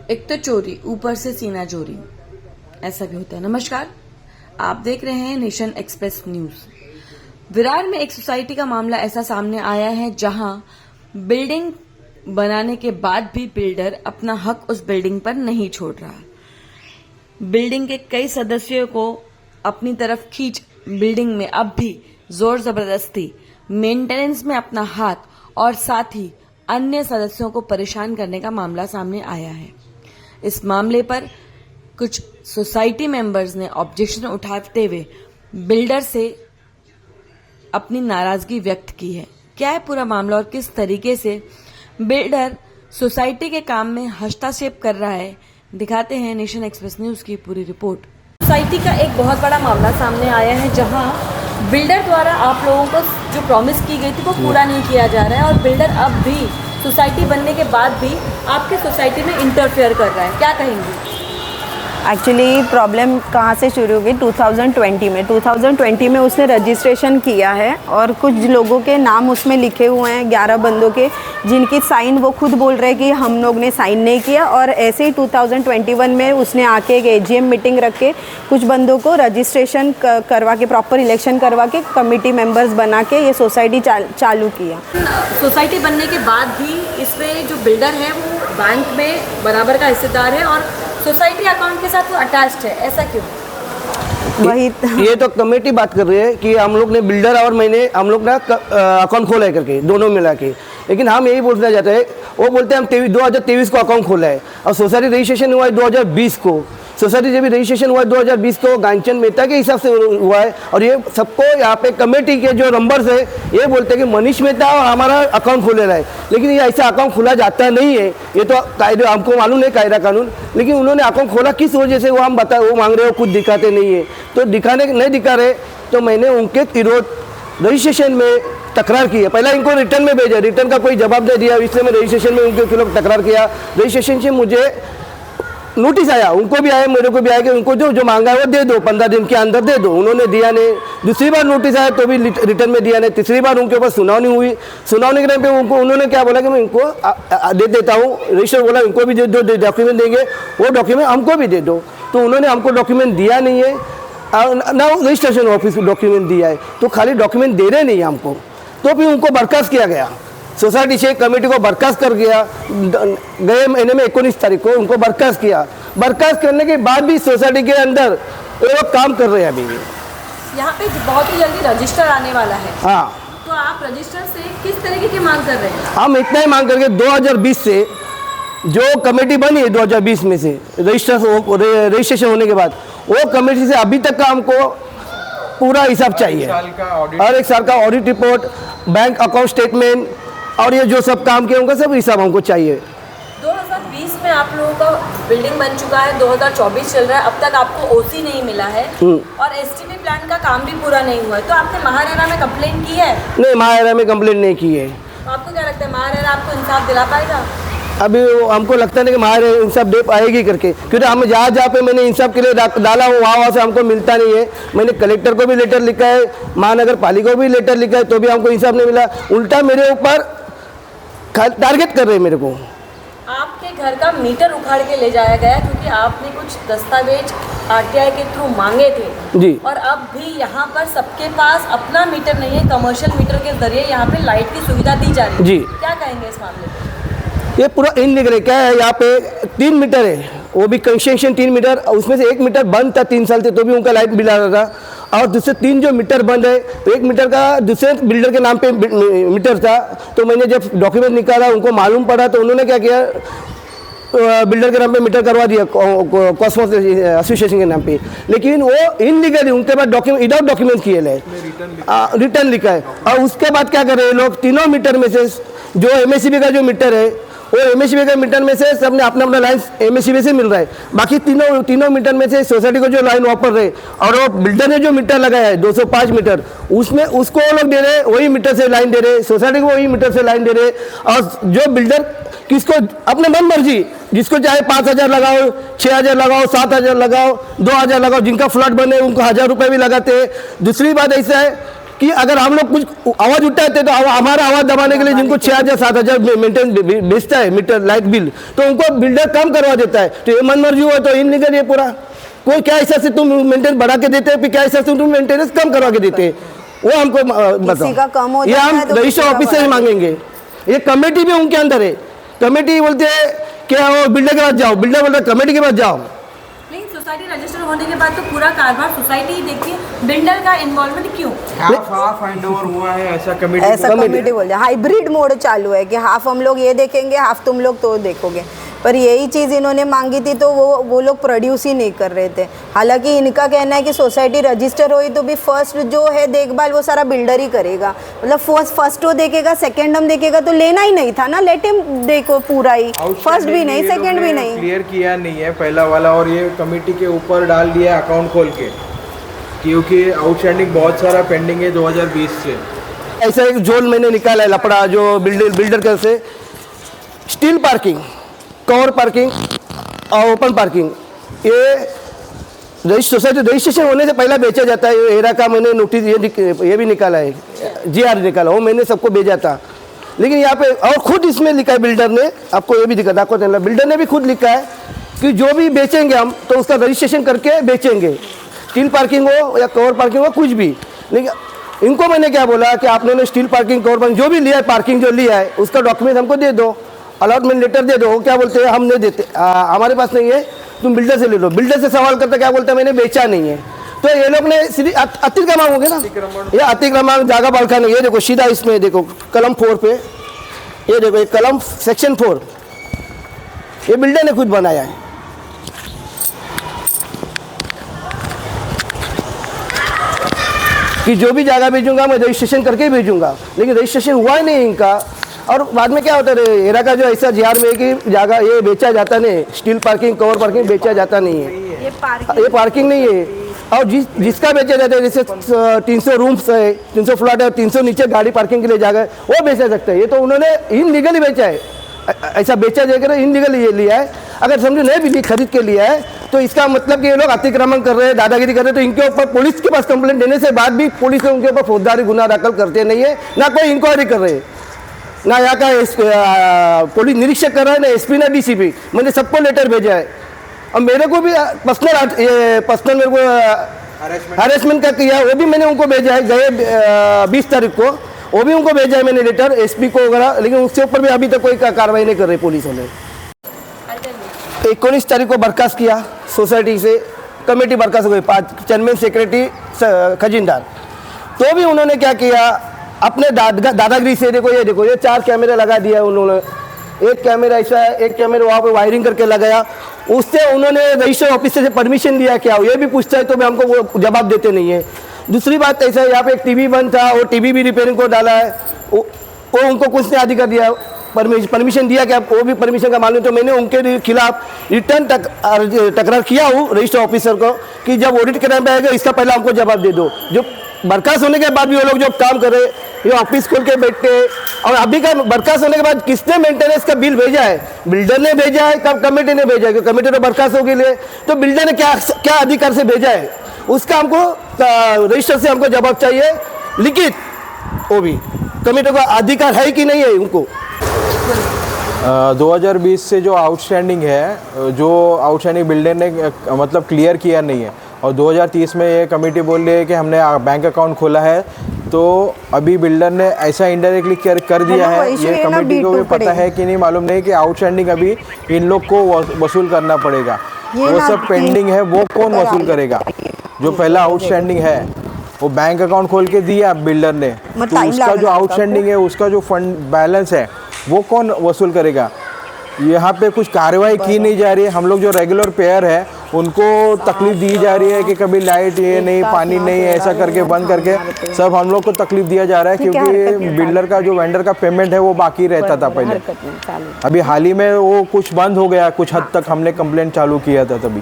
एक तो चोरी ऊपर से सीना चोरी, ऐसा भी होता है। नमस्कार, आप देख रहे हैं नेशन एक्सप्रेस न्यूज। विरार में एक सोसाइटी का मामला ऐसा सामने आया है जहां बिल्डिंग बनाने के बाद भी बिल्डर अपना हक उस बिल्डिंग पर नहीं छोड़ रहा। बिल्डिंग के कई सदस्यों को अपनी तरफ खींच बिल्डिंग में अब भी जोर जबरदस्ती मेंटेनेंस में अपना हाथ और साथ ही अन्य सदस्यों को परेशान करने का मामला सामने आया है। इस मामले पर कुछ सोसाइटी मेंबर्स ने ऑब्जेक्शन उठाते हुए बिल्डर से अपनी नाराजगी व्यक्त की है। क्या है पूरा मामला और किस तरीके से बिल्डर सोसाइटी के काम में हस्तक्षेप कर रहा है, दिखाते हैं नेशन एक्सप्रेस न्यूज की पूरी रिपोर्ट। सोसाइटी का एक बहुत बड़ा मामला सामने आया है जहां बिल्डर द्वारा आप लोगों को जो प्रॉमिस की गई थी वो पूरा नहीं किया जा रहा है और बिल्डर अब भी सोसाइटी बनने के बाद भी आपके सोसाइटी में इंटरफेयर कर रहा है। क्या कहेंगे? एक्चुअली प्रॉब्लम कहाँ से शुरू हुई? 2020 में उसने रजिस्ट्रेशन किया है और कुछ लोगों के नाम उसमें लिखे हुए हैं, 11 बंदों के, जिनकी साइन वो खुद बोल रहे हैं कि हम लोग ने साइन नहीं किया। और ऐसे ही 2021 में उसने आके एक AGM मीटिंग रख के कुछ बंदों को रजिस्ट्रेशन करवा के, प्रॉपर इलेक्शन करवा के, कमेटी मेंबर्स बना के ये सोसाइटी चालू किया। सोसाइटी बनने के बाद भी इसमें जो बिल्डर है वो बैंक में बराबर का हिस्सेदार है और सोसाइटी अकाउंट के साथ वो अटैच्ड है, ऐसा क्यों? वही ये तो कमेटी बात कर रही है कि हम लोग ने बिल्डर और हम लोग ना अकाउंट खोला है करके, दोनों मिला के। लेकिन हम यही बोलना चाहते हैं, वो बोलते हैं हम 2023 को अकाउंट खोला है और सोसाइटी रजिस्ट्रेशन हुआ है 2020 को। सोसाइटी जब भी रजिस्ट्रेशन हुआ है 2020 को गांचन मेहता के हिसाब से हुआ है और ये सबको यहाँ पे कमेटी के जो नंबर्स है ये बोलते हैं कि मनीष मेहता और हमारा अकाउंट खोलेला है। लेकिन ये ऐसा अकाउंट खुला जाता नहीं है, ये तो कायदे हमको मालूम है, कायदा कानून। लेकिन उन्होंने अकाउंट खोला किस वजह से वो हम वो मांग रहे हो, कुछ दिखाते नहीं है। तो नहीं दिखा रहे तो मैंने उनके विरोध रजिस्ट्रेशन में तकरार की है। पहला इनको रिटर्न में भेजा, रिटर्न का कोई जवाब नहीं दिया, इसलिए मैं रजिस्ट्रेशन में उनके खिलाफ तकरार किया। रजिस्ट्रेशन से मुझे नोटिस आया, उनको भी आया, मेरे को भी आया कि उनको जो मांगा है वो दे दो, 15 दिन के अंदर दे दो। उन्होंने दिया नहीं। दूसरी बार नोटिस आया तो भी रिटर्न में दिया नहीं। तीसरी बार उनके ऊपर सुनावनी हुई। सुनावनी के टाइम पे उन्होंने क्या बोला कि मैं इनको दे देता हूँ। रजिस्टर बोला इनको भी दे दो, डॉक्यूमेंट देंगे, वो डॉक्यूमेंट हमको भी दे दो। तो उन्होंने हमको डॉक्यूमेंट दिया नहीं है, ना रजिस्ट्रेशन ऑफिस को डॉक्यूमेंट दिया है। तो खाली डॉक्यूमेंट दे रहे नहीं हमको। तो फिर उनको बर्खास्त किया गया, सोसाइटी से कमेटी को बर्खास्त कर गया। गए महीने में 19 तारीख को उनको बर्खास्त किया। बर्खास्त करने के बाद भी सोसाइटी के अंदर वो लोग काम कर रहे हैं अभी भी। यहाँ पे बहुत ही जल्दी रजिस्टर आने वाला है। हाँ, तो आप रजिस्टर से किस तरीके की मांग कर रहे हैं? हम इतना ही मांग करके 2020 से जो कमेटी बनी है 2020 में से रजिस्ट्रेशन होने के बाद वो कमेटी से अभी तक का हमको पूरा हिसाब चाहिए। हर एक साल का audit report, bank account statement और ये जो सब काम किए उनका सब हिसाब हमको चाहिए। 2020 में आप लोगों का बिल्डिंग बन चुका है, 2024 चल रहा है, अब तक आपको OC नहीं मिला है और STP प्लान का काम भी पूरा नहीं हुआ है। तो आपने महारेरा में कंप्लेंट की है? नहीं, महारेरा में कंप्लेंट नहीं की है। तो आपको क्या लगता है महारेरा आपको इंसाफ दिला पाएगा? अभी हमको लगता नहीं कि हमारे इंसाफ दे पाएगी करके, क्योंकि हम जहाँ पे मैंने इंसाफ के लिए डाला हूँ वहाँ से हमको मिलता नहीं है। मैंने कलेक्टर को भी लेटर लिखा है, महानगर पालिका को भी लेटर लिखा है, तो भी हमको इंसाफ नहीं मिला। उल्टा मेरे ऊपर टारगेट कर रहे हैं मेरे को। आपके घर का मीटर उखाड़ के ले जाया गया क्योंकि आपने कुछ दस्तावेज RTI के थ्रू मांगे थे जी। और अब भी यहाँ पर सबके पास अपना मीटर नहीं है, कमर्शियल मीटर के जरिए यहाँ पे लाइट की सुविधा दी जा रही है जी। क्या कहेंगे इस मामले में? ये पूरा इनलीगल है। क्या है, यहाँ पे 3 मीटर है, वो भी कंस्ट्रक्शन 3 मीटर, उसमें से 1 मीटर बंद था 3 साल से, तो भी उनका लाइट बिल आ रहा था। और दूसरे 3 जो मीटर बंद है, तो 1 मीटर का दूसरे बिल्डर के नाम पे मीटर था। तो मैंने जब डॉक्यूमेंट निकाला उनको मालूम पड़ा तो उन्होंने क्या किया, बिल्डर के नाम पे मीटर करवा दिया कॉस्मोस एसोसिएशन के नाम पे। लेकिन वो इनलीगल है, उनके बाद डॉक्यूमेंट विदाउट डॉक्यूमेंट किए है, रिटर्न लिखा है। और उसके बाद क्या कर रहे हैं लोग, तीनों मीटर में से जो MSCB का जो मीटर है वो MSCB के मीटर में से सबने अपना अपना लाइन MSCB से मिल रहा है। बाकी तीनों मीटर में से सोसाइटी को जो लाइन वापर रहे और वो बिल्डर ने जो मीटर लगाया है 205 मीटर, उसमें उसको वो लोग दे रहे, वही मीटर से लाइन दे रहे, सोसाइटी को वही मीटर से लाइन दे रहे। और जो बिल्डर किसको अपने मन मर्जी, जिसको चाहे 5,000 लगाओ, 6,000 लगाओ, 7,000 लगाओ, 2,000 लगाओ, जिनका फ्लैट बने उनको 1,000 रुपये भी लगाते हैं। दूसरी बात ऐसा है कि अगर हम लोग कुछ आवाज उठाते तो हमारा आवाज दबाने के लिए जिनको 6,000-7,000 मेंटेन बेचता है मीटर लाइट बिल, तो उनको बिल्डर कम करवा देता है। तो ये मन मर्जी हुआ तो इनलीगल ये पूरा। कोई क्या हिसाब से तुम मेंटेन बढ़ा के देते हैं, फिर क्या हिसाब से तुम मेंटेनेंस कम करवा के देते हैं, वो हमको बताओ। ये हम रजिस्टर ऑफिस से ही मांगेंगे। ये कमेटी भी उनके अंदर है। कमेटी बोलते हैं क्या वो बिल्डर के पास जाओ, बिल्डर बोलता है कमेटी के पास जाओ। लेकिन सोसाइटी रजिस्टर होने के बाद तो पूरा कारोबार सोसाइटी ही देखती है, बिल्डर का इन्वॉल्वमेंट क्यों? हाफ हैंडओवर हुआ है ऐसा कमेटी बोल रहे। हाइब्रिड मोड चालू है कि हाफ हम लोग ये देखेंगे, हाफ तुम लोग तो देखोगे। पर यही चीज़ इन्होंने मांगी थी तो वो लोग प्रोड्यूस ही नहीं कर रहे थे। हालांकि इनका कहना है कि सोसाइटी रजिस्टर हुई तो भी फर्स्ट जो है देखभाल वो सारा बिल्डर ही करेगा। मतलब फर्स्ट वो देखेगा, सेकंड हम देखेगा, तो लेना ही नहीं था ना, लेट हिम देखो पूरा ही, फर्स्ट भी नहीं सेकंड भी नहीं। क्लियर किया नहीं है पहला वाला, और ये कमेटी के ऊपर डाल दिया अकाउंट खोल के, क्योंकि आउटस्टैंडिंग बहुत सारा पेंडिंग है 2020 से। ऐसा एक जोन मैंने निकाला है लपड़ा जो बिल्डर कर से, स्टील पार्किंग, कवर पार्किंग और ओपन पार्किंग, ये सोसाइटी रजिस्ट्रेशन होने से पहले बेचा जाता है। हेरा का मैंने नोटिस ये भी निकाला है, GR निकाला, वो मैंने सबको भेजा था। लेकिन यहाँ पे और खुद इसमें लिखा है बिल्डर ने, आपको ये भी दिखा आपको, बिल्डर ने भी खुद लिखा है कि जो भी बेचेंगे हम तो उसका रजिस्ट्रेशन करके बेचेंगे, स्टील पार्किंग हो या कवर पार्किंग हो, कुछ भी। लेकिन इनको मैंने क्या बोला कि आपने स्टील पार्किंग, कवर पार्किंग जो भी लिया है, पार्किंग जो लिया है उसका डॉक्यूमेंट हमको दे दो, अलॉटमेंट लेटर दे दो। वो क्या बोलते हैं, हम नहीं देते, हमारे पास नहीं है, तुम बिल्डर से ले लो। बिल्डर से सवाल करते क्या बोलते हैं, मैंने बेचा नहीं है। तो ये लोग ने सीधी अतिक्रमण हो गया ना, ये अतिक्रमण जागा बालका नहीं। ये देखो सीधा इसमें देखो कलम 4 पे, ये देखो ये कलम सेक्शन 4, ये बिल्डर ने खुद बनाया है। कि जो भी जगह भेजूंगा मैं रजिस्ट्रेशन करके ही भेजूंगा, लेकिन रजिस्ट्रेशन हुआ ही नहीं इनका। और बाद में क्या होता है, हेरा का जो ऐसा GR में कि जगह ये बेचा जाता नहीं, स्टील पार्किंग, कवर पार्किंग बेचा जाता नहीं है, ये पार्किंग नहीं है। और जिसका बेचा जाता है, जैसे 300 रूम्स है, 300 फ्लैट है, 300 नीचे गाड़ी पार्किंग के लिए जगह है, वो बेचा सकता है। ये तो उन्होंने इनलीगली बेचा है, ऐसा बेचा जाकर इनलीगली ये लिया है। अगर समझो नहीं भी खरीद के लिया है तो इसका मतलब कि ये लोग अतिक्रमण कर रहे हैं, दादागिरी कर रहे हैं, तो इनके ऊपर पुलिस के पास कंप्लेंट देने से बाद भी पुलिस ने उनके ऊपर फौजदारी गुना दाखिल करते नहीं है, ना कोई इंक्वायरी कर रहे हैं, ना यहाँ का पुलिस निरीक्षक कर रहा है, ना SP ना DCP। मैंने सबको लेटर भेजा है, और मेरे को भी पर्सनल मेरे को हरेसमेंट का किया, वो भी मैंने उनको भेजा है गए 20 तारीख को, वो भी उनको भेजा है मैंने लेटर SP को वगैरह, लेकिन उसके ऊपर भी अभी तक कोई कार्रवाई नहीं कर रही पुलिस वाले। 19 तारीख को बर्खास्त किया सोसाइटी से, कमेटी बर्खास्त हो गई, 5 चेयरमैन, सेक्रेटरी, खजीनदार। तो भी उन्होंने क्या किया, अपने दादागिरी से देखो ये 4 कैमरे लगा दिया उन्होंने। एक कैमरा ऐसा है, एक कैमरा वहाँ पे वायरिंग करके लगाया, उससे उन्होंने रजिस्टर ऑफिस से परमिशन लिया क्या, ये भी पूछता है तो भी हमको वो जवाब देते नहीं है। दूसरी बात ऐसा है, यहाँ पे एक TV बंद था, वो TV भी रिपेयरिंग को डाला है, वो उनको कुछ ने अधिकार दिया, परमिशन दिया क्या, वो भी परमिशन का मालूम। तो मैंने उनके खिलाफ रिटर्न तकरार किया हूँ रजिस्टर ऑफिसर को कि जब ऑडिट कराने पे आएगा इसका पहले हमको जवाब दे दो। जो बर्खास्त होने के बाद भी वो लोग जो काम कर रहे, ये ऑफिस खोल के बैठते, और अभी का बर्खास्त होने के बाद किसने मेंटेनेंस का बिल भेजा है, बिल्डर ने भेजा है, कब कमेटी ने भेजा है, कमेटी तो बर्खास्त हो गई है, तो बिल्डर ने क्या अधिकार से भेजा है, उसका हमको रजिस्टर से हमको जवाब चाहिए लिखित। वो भी कमेटी को अधिकार है कि नहीं है उनको। 2020 से जो आउटस्टैंडिंग है, जो आउटस्टैंडिंग बिल्डर ने मतलब क्लियर किया नहीं है, और 2030 में ये कमेटी बोल रही है कि हमने बैंक अकाउंट खोला है, तो अभी बिल्डर ने ऐसा इनडायरेक्टली कर दिया है। ये कमेटी को भी पता है कि नहीं मालूम नहीं कि आउटस्टैंडिंग अभी इन लोग को वसूल करना पड़ेगा। वो सब पेंडिंग है, वो कौन वसूल करेगा? जो पहला आउटस्टैंडिंग है वो बैंक अकाउंट खोल के दिया बिल्डर ने, तो उसका जो आउटस्टैंडिंग है, उसका जो फंड बैलेंस है, वो कौन वसूल करेगा? यहाँ पे कुछ कार्रवाई की नहीं जा रही है। हम लोग जो रेगुलर पेयर है उनको तकलीफ दी जा रही है कि कभी लाइट ये नहीं, पानी नहीं, ऐसा करके बंद करके सब हम लोग को तकलीफ दिया जा रहा है, क्योंकि बिल्डर का जो वेंडर का पेमेंट है वो बाकी रहता था पहले। अभी हाल ही में वो कुछ बंद हो गया, कुछ हद तक हमने कंप्लेंट चालू किया था तभी।